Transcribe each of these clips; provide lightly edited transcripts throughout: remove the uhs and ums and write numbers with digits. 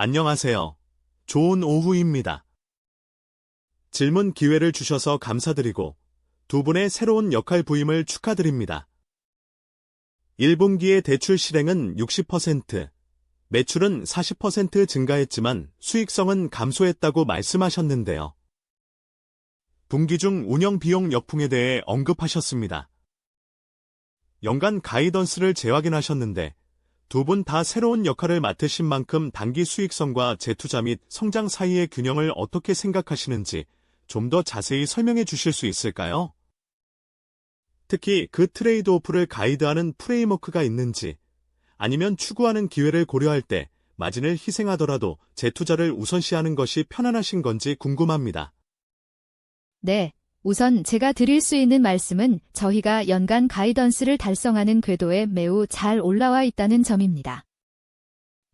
안녕하세요. 좋은 오후입니다. 질문 기회를 주셔서 감사드리고 두 분의 새로운 역할 부임을 축하드립니다. 1분기의 대출 실행은 60%, 매출은 40% 증가했지만 수익성은 감소했다고 말씀하셨는데요. 분기 중 운영 비용 역풍에 대해 언급하셨습니다. 연간 가이던스를 재확인하셨는데 두 분 다 새로운 역할을 맡으신 만큼 단기 수익성과 재투자 및 성장 사이의 균형을 어떻게 생각하시는지 좀 더 자세히 설명해 주실 수 있을까요? 특히 그 트레이드 오프를 가이드하는 프레임워크가 있는지, 아니면 추구하는 기회를 고려할 때 마진을 희생하더라도 재투자를 우선시하는 것이 편안하신 건지 궁금합니다. 네, 우선 제가 드릴 수 있는 말씀은 저희가 연간 가이던스를 달성하는 궤도에 매우 잘 올라와 있다는 점입니다.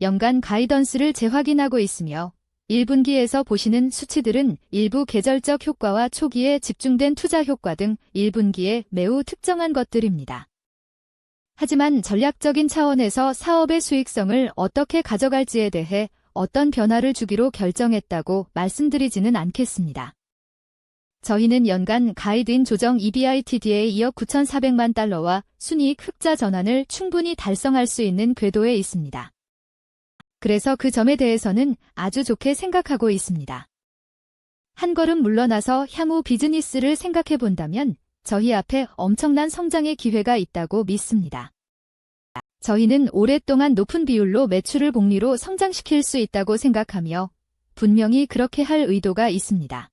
연간 가이던스를 재확인하고 있으며 1분기에서 보시는 수치들은 일부 계절적 효과와 초기에 집중된 투자 효과 등 1분기에 매우 특정한 것들입니다. 하지만 전략적인 차원에서 사업의 수익성을 어떻게 가져갈지에 대해 어떤 변화를 주기로 결정했다고 말씀드리지는 않겠습니다. 저희는 연간 가이드인 조정 EBITDA 2억 9,400만 달러와 순이익 흑자 전환을 충분히 달성할 수 있는 궤도에 있습니다. 그래서 그 점에 대해서는 아주 좋게 생각하고 있습니다. 한 걸음 물러나서 향후 비즈니스를 생각해 본다면 저희 앞에 엄청난 성장의 기회가 있다고 믿습니다. 저희는 오랫동안 높은 비율로 매출을 복리로 성장시킬 수 있다고 생각하며 분명히 그렇게 할 의도가 있습니다.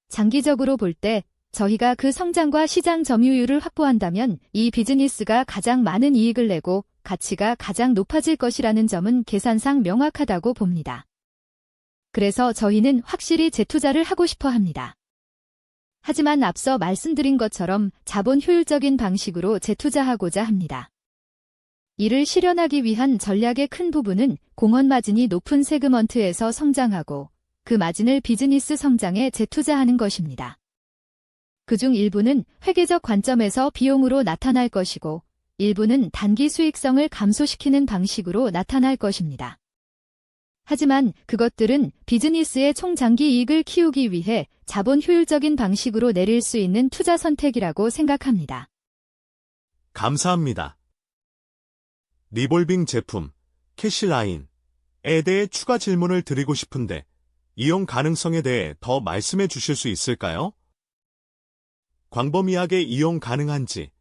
장기적으로 볼 때 저희가 그 성장과 시장 점유율을 확보한다면 이 비즈니스가 가장 많은 이익을 내고 가치가 가장 높아질 것이라는 점은 계산상 명확하다고 봅니다. 그래서 저희는 확실히 재투자를 하고 싶어 합니다. 하지만 앞서 말씀드린 것처럼 자본 효율적인 방식으로 재투자하고자 합니다. 이를 실현하기 위한 전략의 큰 부분은 공헌 마진이 높은 세그먼트에서 성장하고 그 마진을 비즈니스 성장에 재투자하는 것입니다. 그중 일부는 회계적 관점에서 비용으로 나타날 것이고 일부는 단기 수익성을 감소시키는 방식으로 나타날 것입니다. 하지만 그것들은 비즈니스의 총장기 이익을 키우기 위해 자본 효율적인 방식으로 내릴 수 있는 투자 선택이라고 생각합니다. 감사합니다. 리볼빙 제품, 캐시라인에 대해 추가 질문을 드리고 싶은데 이용 가능성에 대해 더 말씀해 주실 수 있을까요? 광범위하게 이용 가능한지,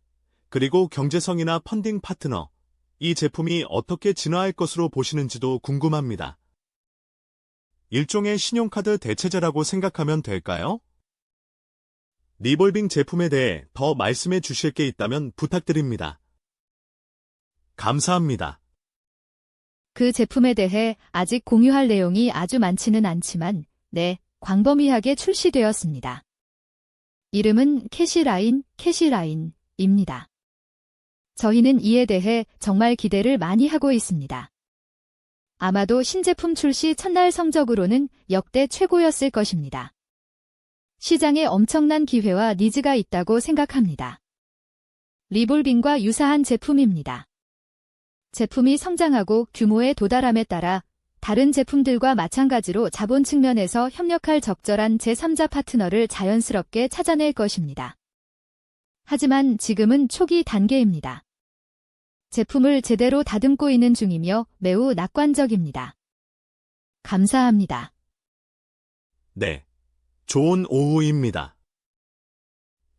그리고 경제성이나 펀딩 파트너, 이 제품이 어떻게 진화할 것으로 보시는지도 궁금합니다. 일종의 신용카드 대체제라고 생각하면 될까요? 리볼빙 제품에 대해 더 말씀해 주실 게 있다면 부탁드립니다. 감사합니다. 그 제품에 대해 아직 공유할 내용이 아주 많지는 않지만 광범위하게 출시되었습니다. 이름은 캐시라인입니다. 저희는 이에 대해 정말 기대를 많이 하고 있습니다. 아마도 신제품 출시 첫날 성적으로는 역대 최고였을 것입니다. 시장에 엄청난 기회와 니즈가 있다고 생각합니다. 리볼빙과 유사한 제품입니다. 제품이 성장하고 규모에 도달함에 따라 다른 제품들과 마찬가지로 자본 측면에서 협력할 적절한 제3자 파트너를 자연스럽게 찾아낼 것입니다. 하지만 지금은 초기 단계입니다. 제품을 제대로 다듬고 있는 중이며 매우 낙관적입니다. 감사합니다. 네, 좋은 오후입니다.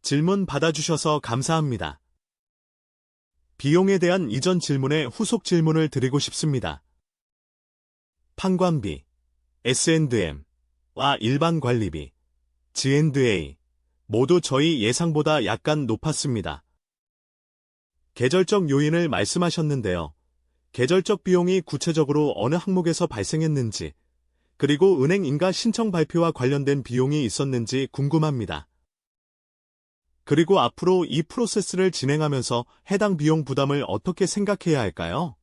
질문 받아주셔서 감사합니다. 비용에 대한 이전 질문에 후속 질문을 드리고 싶습니다. 판관비, S&M와 일반 관리비, G&A 모두 저희 예상보다 약간 높았습니다. 계절적 요인을 말씀하셨는데요. 계절적 비용이 구체적으로 어느 항목에서 발생했는지, 그리고 은행 인가 신청 발표와 관련된 비용이 있었는지 궁금합니다. 그리고 앞으로 이 프로세스를 진행하면서 해당 비용 부담을 어떻게 생각해야 할까요?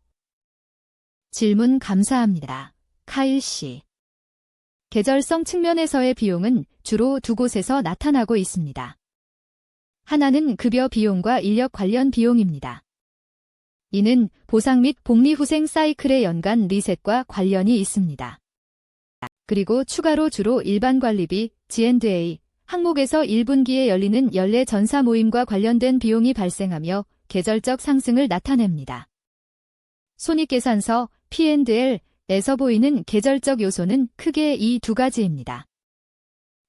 질문 감사합니다. 카일 씨. 계절성 측면에서의 비용은 주로 두 곳에서 나타나고 있습니다. 하나는 급여 비용과 인력 관련 비용입니다. 이는 보상 및 복리후생 사이클의 연간 리셋과 관련이 있습니다. 그리고 추가로 주로 일반 관리비, G&A, 항목에서 1분기에 열리는 연례 전사 모임과 관련된 비용이 발생하며 계절적 상승을 나타냅니다. 손익계산서 P&L에서 보이는 계절적 요소는 크게 이 두 가지입니다.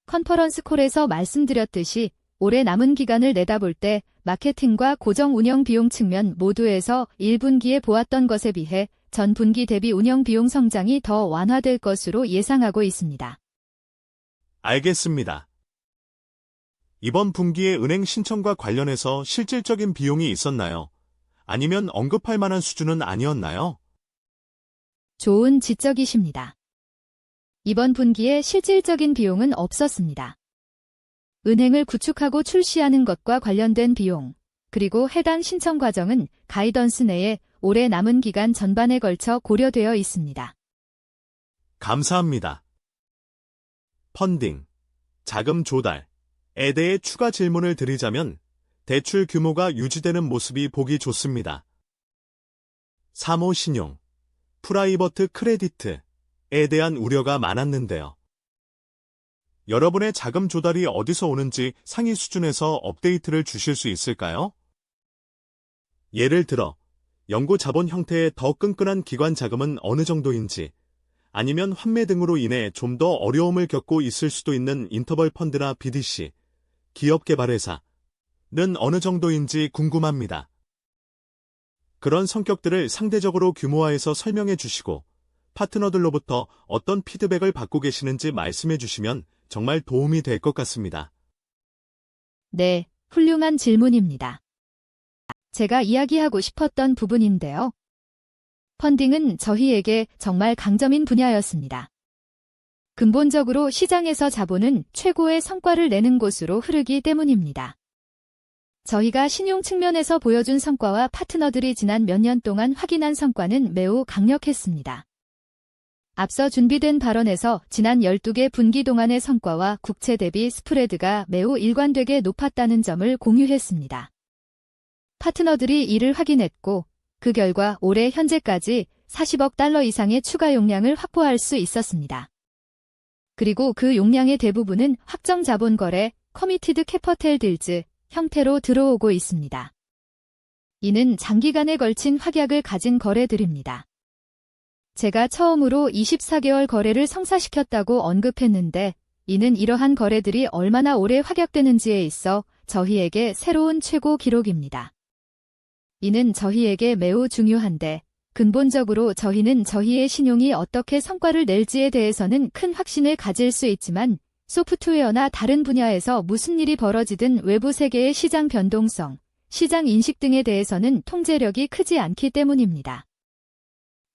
컨퍼런스 콜에서 말씀드렸듯이 올해 남은 기간을 내다볼 때 마케팅과 고정 운영 비용 측면 모두에서 1분기에 보았던 것에 비해 전 분기 대비 운영 비용 성장이 더 완화될 것으로 예상하고 있습니다. 알겠습니다. 이번 분기에 은행 신청과 관련해서 실질적인 비용이 있었나요? 아니면 언급할 만한 수준은 아니었나요? 좋은 지적이십니다. 이번 분기에 실질적인 비용은 없었습니다. 은행을 구축하고 출시하는 것과 관련된 비용, 그리고 해당 신청 과정은 가이던스 내에 올해 남은 기간 전반에 걸쳐 고려되어 있습니다. 감사합니다. 펀딩, 자금 조달에 대해 추가 질문을 드리자면 대출 규모가 유지되는 모습이 보기 좋습니다. 사모신용, 프라이버트 크레디트에 대한 우려가 많았는데요. 여러분의 자금 조달이 어디서 오는지 상위 수준에서 업데이트를 주실 수 있을까요? 예를 들어, 연구 자본 형태의 더 끈끈한 기관 자금은 어느 정도인지, 아니면 환매 등으로 인해 좀 더 어려움을 겪고 있을 수도 있는 인터벌 펀드나 BDC, 기업개발회사는 어느 정도인지 궁금합니다. 그런 성격들을 상대적으로 규모화해서 설명해 주시고, 파트너들로부터 어떤 피드백을 받고 계시는지 말씀해 주시면 정말 도움이 될 것 같습니다. 네, 훌륭한 질문입니다. 제가 이야기하고 싶었던 부분인데요. 펀딩은 저희에게 정말 강점인 분야였습니다. 근본적으로 시장에서 자본은 최고의 성과를 내는 곳으로 흐르기 때문입니다. 저희가 신용 측면에서 보여준 성과와 파트너들이 지난 몇 년 동안 확인한 성과는 매우 강력했습니다. 앞서 준비된 발언에서 지난 12개 분기 동안의 성과와 국채 대비 스프레드가 매우 일관되게 높았다는 점을 공유했습니다. 파트너들이 이를 확인했고, 그 결과 올해 현재까지 40억 달러 이상의 추가 용량을 확보할 수 있었습니다. 그리고 그 용량의 대부분은 확정 자본 거래, 커미티드 캐퍼텔 딜즈 형태로 들어오고 있습니다. 이는 장기간에 걸친 확약을 가진 거래들입니다. 제가 처음으로 24개월 거래를 성사시켰다고 언급했는데, 이는 이러한 거래들이 얼마나 오래 확약되는지에 있어 저희에게 새로운 최고 기록입니다. 이는 저희에게 매우 중요한데, 근본적으로 저희는 저희의 신용이 어떻게 성과를 낼지에 대해서는 큰 확신을 가질 수 있지만, 소프트웨어나 다른 분야에서 무슨 일이 벌어지든 외부 세계의 시장 변동성, 시장 인식 등에 대해서는 통제력이 크지 않기 때문입니다.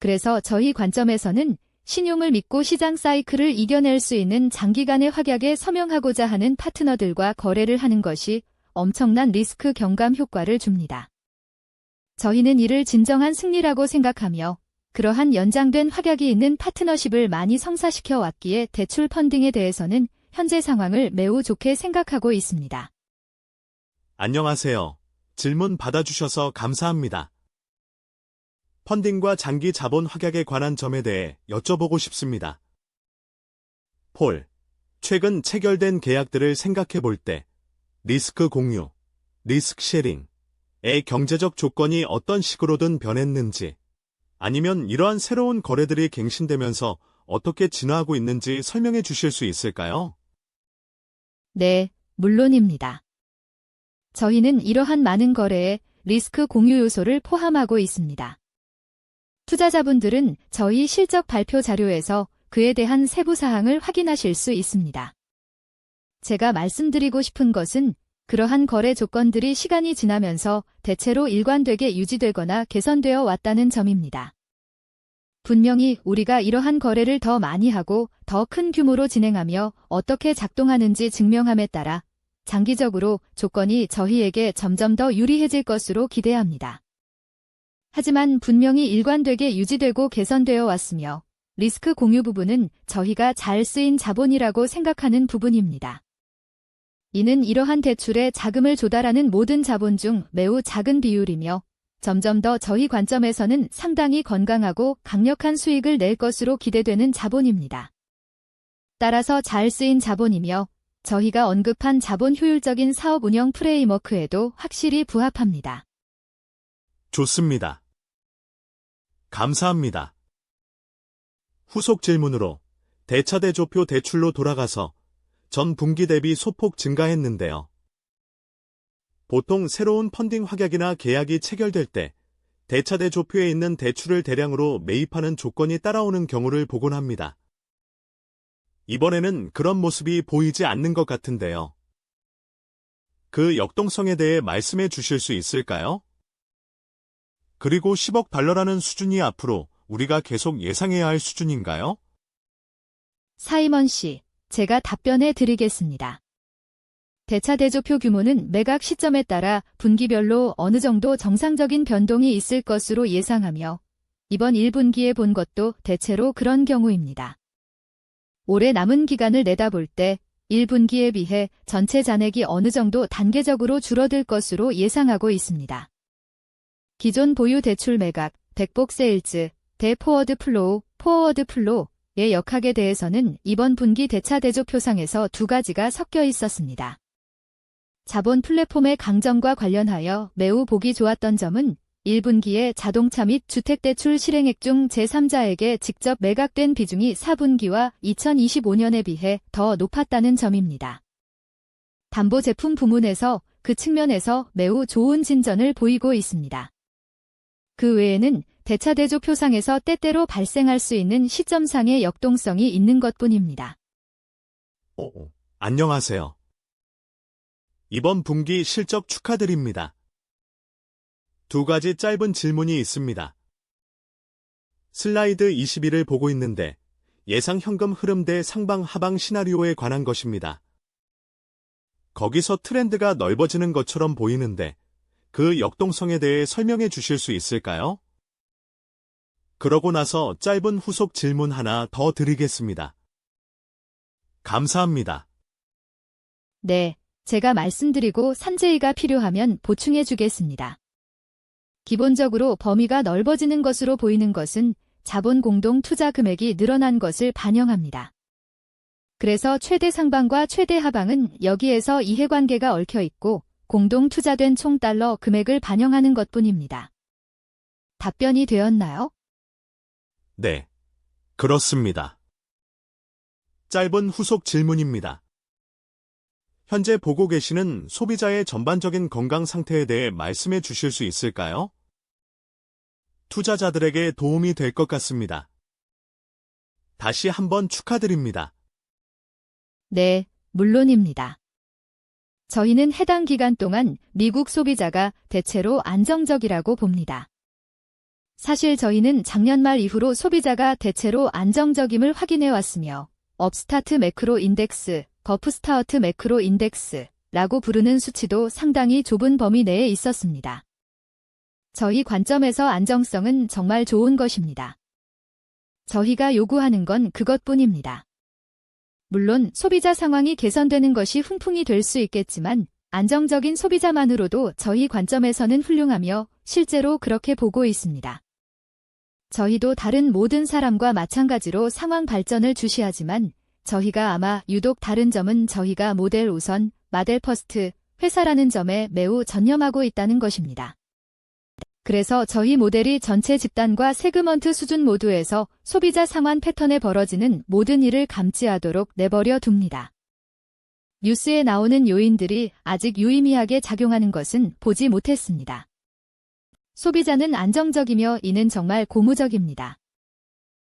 그래서 저희 관점에서는 신용을 믿고 시장 사이클을 이겨낼 수 있는 장기간의 확약에 서명하고자 하는 파트너들과 거래를 하는 것이 엄청난 리스크 경감 효과를 줍니다. 저희는 이를 진정한 승리라고 생각하며 그러한 연장된 확약이 있는 파트너십을 많이 성사시켜 왔기에 대출 펀딩에 대해서는 현재 상황을 매우 좋게 생각하고 있습니다. 안녕하세요. 질문 받아주셔서 감사합니다. 펀딩과 장기 자본 확약에 관한 점에 대해 여쭤보고 싶습니다. 폴, 최근 체결된 계약들을 생각해 볼 때 리스크 공유, 리스크 쉐링의 경제적 조건이 어떤 식으로든 변했는지, 아니면 이러한 새로운 거래들이 갱신되면서 어떻게 진화하고 있는지 설명해 주실 수 있을까요? 네, 물론입니다. 저희는 이러한 많은 거래에 리스크 공유 요소를 포함하고 있습니다. 투자자분들은 저희 실적 발표 자료에서 그에 대한 세부 사항을 확인하실 수 있습니다. 제가 말씀드리고 싶은 것은 그러한 거래 조건들이 시간이 지나면서 대체로 일관되게 유지되거나 개선되어 왔다는 점입니다. 분명히 우리가 이러한 거래를 더 많이 하고 더 큰 규모로 진행하며 어떻게 작동하는지 증명함에 따라 장기적으로 조건이 저희에게 점점 더 유리해질 것으로 기대합니다. 하지만 분명히 일관되게 유지되고 개선되어 왔으며 리스크 공유 부분은 저희가 잘 쓰인 자본이라고 생각하는 부분입니다. 이는 이러한 대출에 자금을 조달하는 모든 자본 중 매우 작은 비율이며 점점 더 저희 관점에서는 상당히 건강하고 강력한 수익을 낼 것으로 기대되는 자본입니다. 따라서 잘 쓰인 자본이며 저희가 언급한 자본 효율적인 사업 운영 프레임워크에도 확실히 부합합니다. 좋습니다. 감사합니다. 후속 질문으로 대차대조표 대출로 돌아가서 전 분기 대비 소폭 증가했는데요. 보통 새로운 펀딩 확약이나 계약이 체결될 때 대차대조표에 있는 대출을 대량으로 매입하는 조건이 따라오는 경우를 보곤 합니다. 이번에는 그런 모습이 보이지 않는 것 같은데요. 그 역동성에 대해 말씀해 주실 수 있을까요? 그리고 10억 달러라는 수준이 앞으로 우리가 계속 예상해야 할 수준인가요? 사이먼 씨, 제가 답변해 드리겠습니다. 대차대조표 규모는 매각 시점에 따라 분기별로 어느 정도 정상적인 변동이 있을 것으로 예상하며 이번 1분기에 본 것도 대체로 그런 경우입니다. 올해 남은 기간을 내다볼 때 1분기에 비해 전체 잔액이 어느 정도 단계적으로 줄어들 것으로 예상하고 있습니다. 기존 보유 대출 매각, 백복 세일즈, 대포워드 플로우, 포워드 플로우의 역학에 대해서는 이번 분기 대차대조표상에서 두 가지가 섞여 있었습니다. 자본 플랫폼의 강점과 관련하여 매우 보기 좋았던 점은 1분기에 자동차 및 주택대출 실행액 중 제3자에게 직접 매각된 비중이 4분기와 2025년에 비해 더 높았다는 점입니다. 담보 제품 부문에서 그 측면에서 매우 좋은 진전을 보이고 있습니다. 그 외에는 대차대조표상에서 때때로 발생할 수 있는 시점상의 역동성이 있는 것뿐입니다. 안녕하세요. 이번 분기 실적 축하드립니다. 두 가지 짧은 질문이 있습니다. 슬라이드 21을 보고 있는데 예상 현금 흐름 대 상방 하방 시나리오에 관한 것입니다. 거기서 트렌드가 넓어지는 것처럼 보이는데 그 역동성에 대해 설명해 주실 수 있을까요? 그러고 나서 짧은 후속 질문 하나 더 드리겠습니다. 감사합니다. 네, 제가 말씀드리고 산재의가 필요하면 보충해 주겠습니다. 기본적으로 범위가 넓어지는 것으로 보이는 것은 자본 공동 투자 금액이 늘어난 것을 반영합니다. 그래서 최대 상방과 최대 하방은 여기에서 이해관계가 얽혀 있고 공동 투자된 총 달러 금액을 반영하는 것뿐입니다. 답변이 되었나요? 네, 그렇습니다. 짧은 후속 질문입니다. 현재 보고 계시는 소비자의 전반적인 건강 상태에 대해 말씀해 주실 수 있을까요? 투자자들에게 도움이 될 것 같습니다. 다시 한번 축하드립니다. 네, 물론입니다. 저희는 해당 기간 동안 미국 소비자가 대체로 안정적이라고 봅니다. 사실 저희는 작년 말 이후로 소비자가 대체로 안정적임을 확인해 왔으며 업스타트 매크로 인덱스, 버프스타어트 매크로 인덱스라고 부르는 수치도 상당히 좁은 범위 내에 있었습니다. 저희 관점에서 안정성은 정말 좋은 것입니다. 저희가 요구하는 건 그것뿐입니다. 물론 소비자 상황이 개선되는 것이 훈풍이 될 수 있겠지만 안정적인 소비자만으로도 저희 관점에서는 훌륭하며 실제로 그렇게 보고 있습니다. 저희도 다른 모든 사람과 마찬가지로 상황 발전을 주시하지만 저희가 아마 유독 다른 점은 저희가 모델 우선, 마델 퍼스트 회사라는 점에 매우 전념하고 있다는 것입니다. 그래서 저희 모델이 전체 집단과 세그먼트 수준 모두에서 소비자 상환 패턴에 벌어지는 모든 일을 감지하도록 내버려 둡니다. 뉴스에 나오는 요인들이 아직 유의미하게 작용하는 것은 보지 못했습니다. 소비자는 안정적이며 이는 정말 고무적입니다.